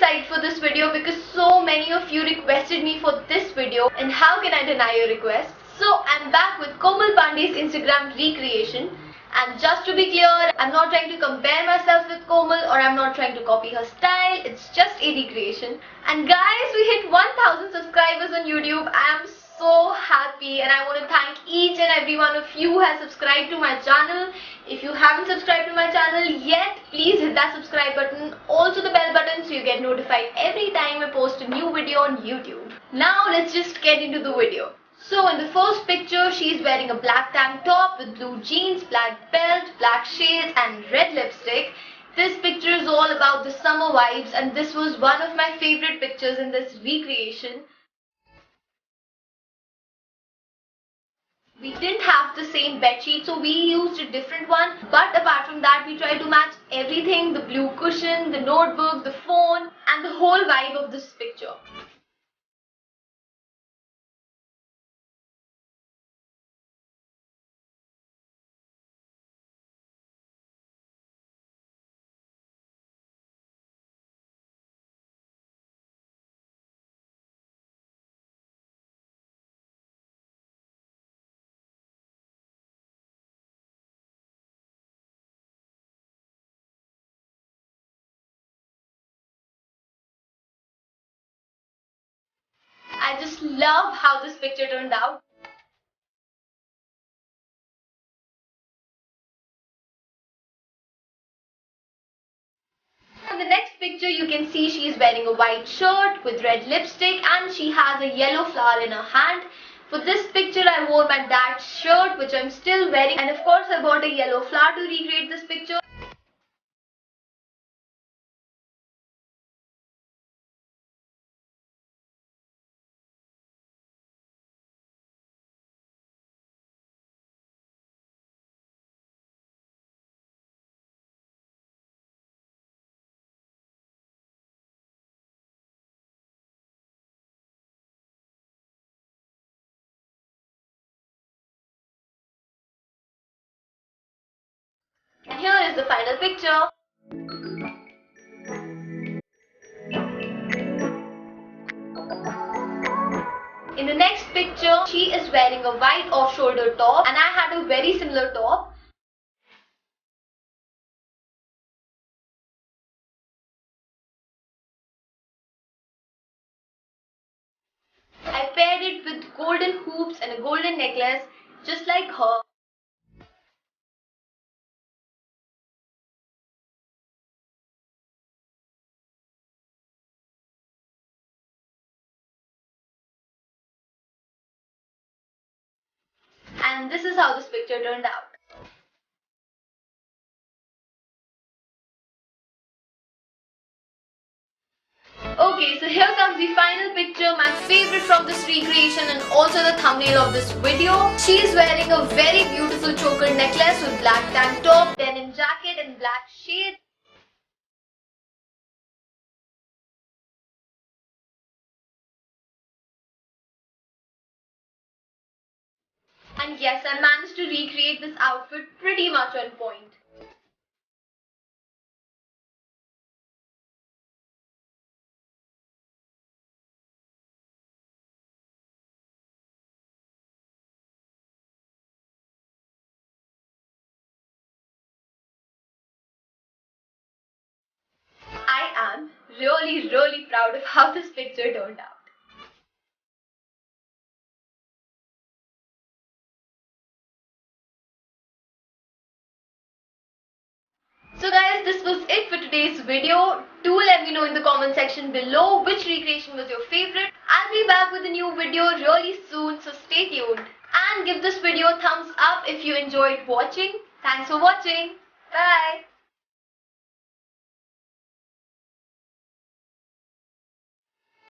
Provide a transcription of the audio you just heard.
excited for this video because so many of you requested me for this video, and how can I deny your request? So I'm back with Komal Pandey's Instagram recreation. And just to be clear, I'm not trying to compare myself with Komal or I'm not trying to copy her style. It's just a recreation. And guys, we hit 1000 subscribers on YouTube. I am so happy and I want to thank each and every one of you who has subscribed to my channel. If you haven't subscribed to my channel yet, please hit that subscribe button, also the bell button, so you get notified every time I post a new video on YouTube. Now let's just get into the video. So in the first picture, she is wearing a black tank top with blue jeans, black belt, black shades and red lipstick. This picture is all about the summer vibes and this was one of my favorite pictures in this recreation. We didn't have the same bedsheet, so we used a different one. But apart from that, we tried to match everything: the blue cushion, the notebook, the phone and the whole vibe of this picture. I just love how this picture turned out. In the next picture, you can see she is wearing a white shirt with red lipstick and she has a yellow flower in her hand. For this picture, I wore my dad's shirt, which I'm still wearing, and of course I bought a yellow flower to recreate this picture. And here is the final picture. In the next picture, she is wearing a white off-shoulder top and I had a very similar top. I paired it with golden hoops and a golden necklace, just like her. And this is how this picture turned out. Okay, so here comes the final picture, my favorite from this recreation and also the thumbnail of this video. She is wearing a very beautiful choker necklace with black tank top, denim jacket and black shades. And yes, I managed to recreate this outfit pretty much on point. I am really proud of how this picture turned out. So guys, this was it for today's video. Do let me know in the comment section below which recreation was your favorite. I'll be back with a new video really soon, so stay tuned. And give this video a thumbs up if you enjoyed watching. Thanks for watching. Bye.